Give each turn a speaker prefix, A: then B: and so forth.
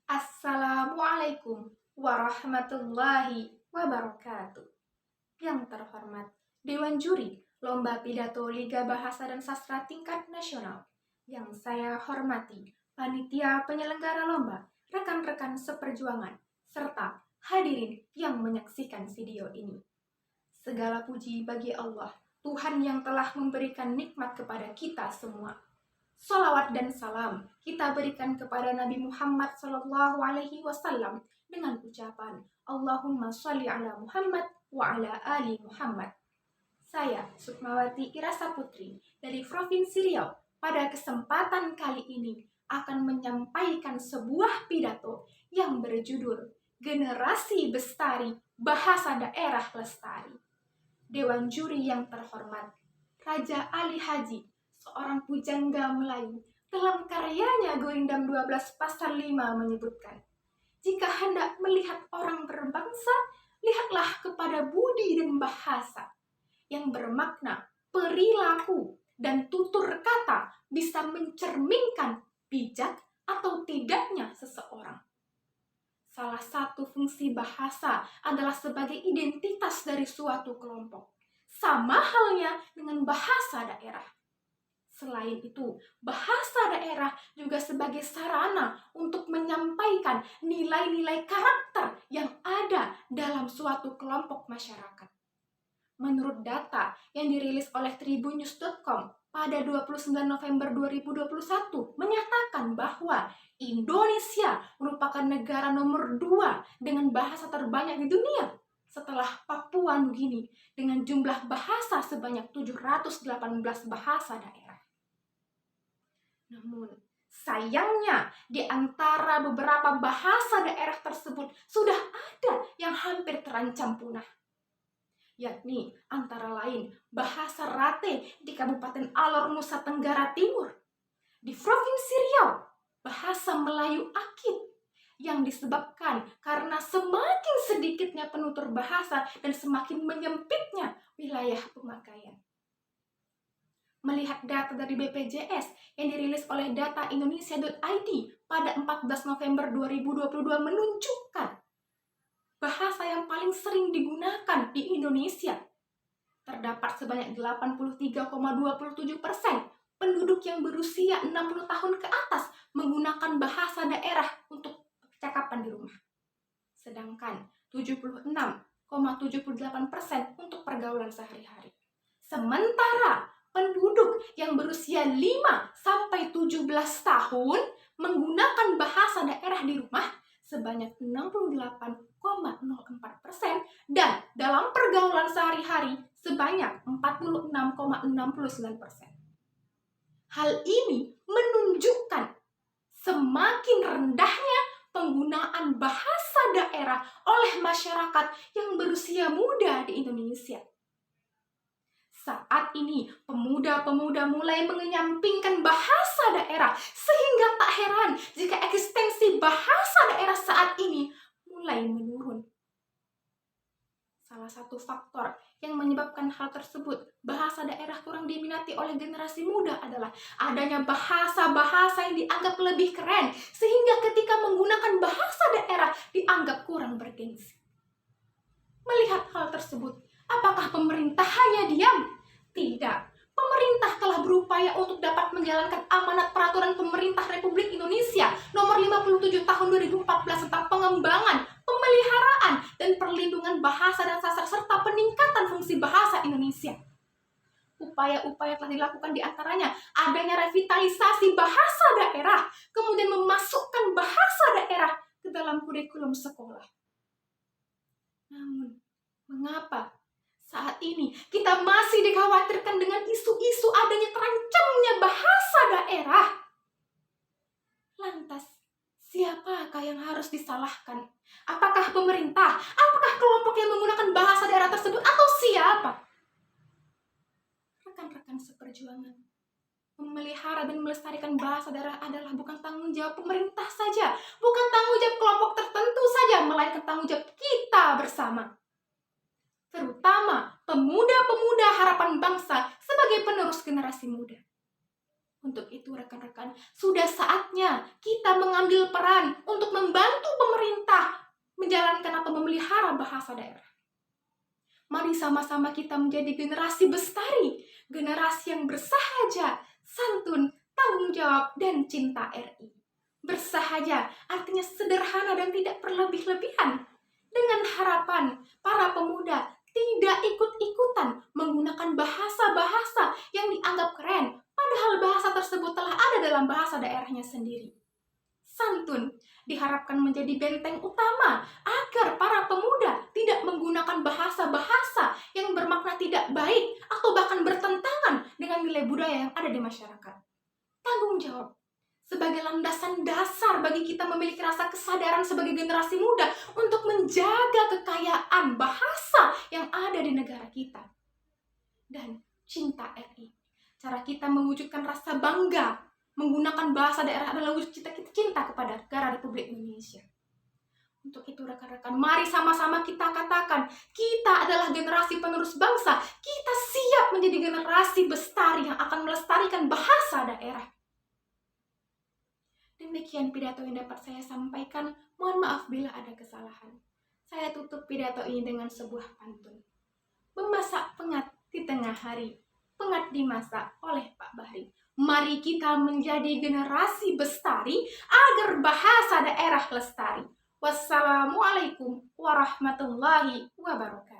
A: Assalamualaikum warahmatullahi wabarakatuh. Yang terhormat Dewan Juri Lomba Pidato Liga Bahasa dan Sastra Tingkat Nasional. Yang saya hormati panitia penyelenggara lomba, rekan-rekan seperjuangan, serta hadirin yang menyaksikan video ini. Segala puji bagi Allah, Tuhan yang telah memberikan nikmat kepada kita semua. Salawat dan salam kita berikan kepada Nabi Muhammad SAW dengan ucapan Allahumma sholli ala Muhammad wa ala ali Muhammad. Saya Sukmawati Irasa Putri dari Provinsi Riau pada kesempatan kali ini akan menyampaikan sebuah pidato yang berjudul Generasi Bestari Bahasa Daerah Lestari. Dewan Juri yang terhormat Raja Ali Haji, seorang pujangga Melayu, dalam karyanya Gurindam 12 pasal 5 menyebutkan, jika hendak melihat orang berbangsa, lihatlah kepada budi dan bahasa, yang bermakna perilaku dan tutur kata bisa mencerminkan bijak atau tidaknya seseorang. Salah satu fungsi bahasa adalah sebagai identitas dari suatu kelompok, sama halnya dengan bahasa daerah. Selain itu, bahasa daerah juga sebagai sarana untuk menyampaikan nilai-nilai karakter yang ada dalam suatu kelompok masyarakat. Menurut data yang dirilis oleh tribunnews.com pada 29 November 2021 menyatakan bahwa Indonesia merupakan negara nomor 2 dengan bahasa terbanyak di dunia setelah Papua Nugini dengan jumlah bahasa sebanyak 718 bahasa daerah. Namun, sayangnya di antara beberapa bahasa daerah tersebut sudah ada yang hampir terancam punah, yakni antara lain bahasa Rate di Kabupaten Alor, Nusa Tenggara Timur, di Provinsi Riau, bahasa Melayu Akit, yang disebabkan karena semakin sedikitnya penutur bahasa dan semakin menyempitnya wilayah pemakaian. Melihat data dari BPJS yang dirilis oleh data Indonesia.id pada 14 November 2022 menunjukkan bahasa yang paling sering digunakan di Indonesia. Terdapat sebanyak 83,27% penduduk yang berusia 60 tahun ke atas menggunakan bahasa daerah untuk percakapan di rumah. Sedangkan 76,78% untuk pergaulan sehari-hari. Sementara penduduk yang berusia 5 sampai 17 tahun menggunakan bahasa daerah di rumah sebanyak 68,04% dan dalam pergaulan sehari-hari sebanyak 46,69%. Hal ini menunjukkan semakin rendahnya penggunaan bahasa daerah oleh masyarakat yang berusia muda di Indonesia. Saat ini, pemuda-pemuda mulai mengenyampingkan bahasa daerah, sehingga tak heran jika eksistensi bahasa daerah saat ini mulai menurun. Salah satu faktor yang menyebabkan hal tersebut, bahasa daerah kurang diminati oleh generasi muda adalah adanya bahasa-bahasa yang dianggap lebih keren, sehingga ketika menggunakan bahasa daerah dianggap kurang bergengsi. Melihat hal tersebut, apakah pemerintah hanya diam? Tidak. Pemerintah telah berupaya untuk dapat menjalankan amanat peraturan pemerintah Republik Indonesia nomor 57 tahun 2014 tentang pengembangan, pemeliharaan, dan perlindungan bahasa dan sastra serta peningkatan fungsi bahasa Indonesia. Upaya-upaya telah dilakukan di antaranya adanya revitalisasi bahasa daerah, kemudian memasukkan bahasa daerah ke dalam kurikulum sekolah. Namun, mengapa saat ini kita masih dikhawatirkan dengan isu-isu adanya terancamnya bahasa daerah? Lantas, siapakah yang harus disalahkan? Apakah pemerintah? Apakah kelompok yang menggunakan bahasa daerah tersebut? Atau siapa? Rekan-rekan seperjuangan, memelihara dan melestarikan bahasa daerah adalah bukan tanggung jawab pemerintah saja, bukan tanggung jawab kelompok tertentu saja, melainkan tanggung jawab kita bersama. Terutama pemuda-pemuda harapan bangsa sebagai penerus generasi muda. Untuk itu rekan-rekan, sudah saatnya kita mengambil peran untuk membantu pemerintah menjalankan atau memelihara bahasa daerah. Mari sama-sama kita menjadi generasi bestari, generasi yang bersahaja, santun, tanggung jawab, dan cinta RI. Bersahaja artinya sederhana dan tidak berlebih-lebihan. Dengan harapan para pemuda tidak ikut-ikutan menggunakan bahasa-bahasa yang dianggap keren, padahal bahasa tersebut telah ada dalam bahasa daerahnya sendiri. Santun diharapkan menjadi benteng utama agar para pemuda tidak menggunakan bahasa-bahasa yang bermakna tidak baik atau bahkan bertentangan dengan nilai budaya yang ada di masyarakat. Tanggung jawab sebagai landasan dasar bagi kita memiliki rasa kesadaran sebagai generasi muda untuk menjaga kekayaan bahasa yang ada di negara kita. Dan cinta RI, cara kita mewujudkan rasa bangga menggunakan bahasa daerah adalah wujud kita cinta kepada negara Republik Indonesia. Untuk itu rekan-rekan, mari sama-sama kita katakan, kita adalah generasi penerus bangsa. Kita siap menjadi generasi bestari yang akan melestarikan bahasa daerah. Demikian pidato yang dapat saya sampaikan. Mohon maaf bila ada kesalahan. Saya tutup pidato ini dengan sebuah pantun. Memasak pengat di tengah hari, pengat dimasak oleh Pak Bahri. Mari kita menjadi generasi bestari agar bahasa daerah lestari. Wassalamualaikum warahmatullahi wabarakatuh.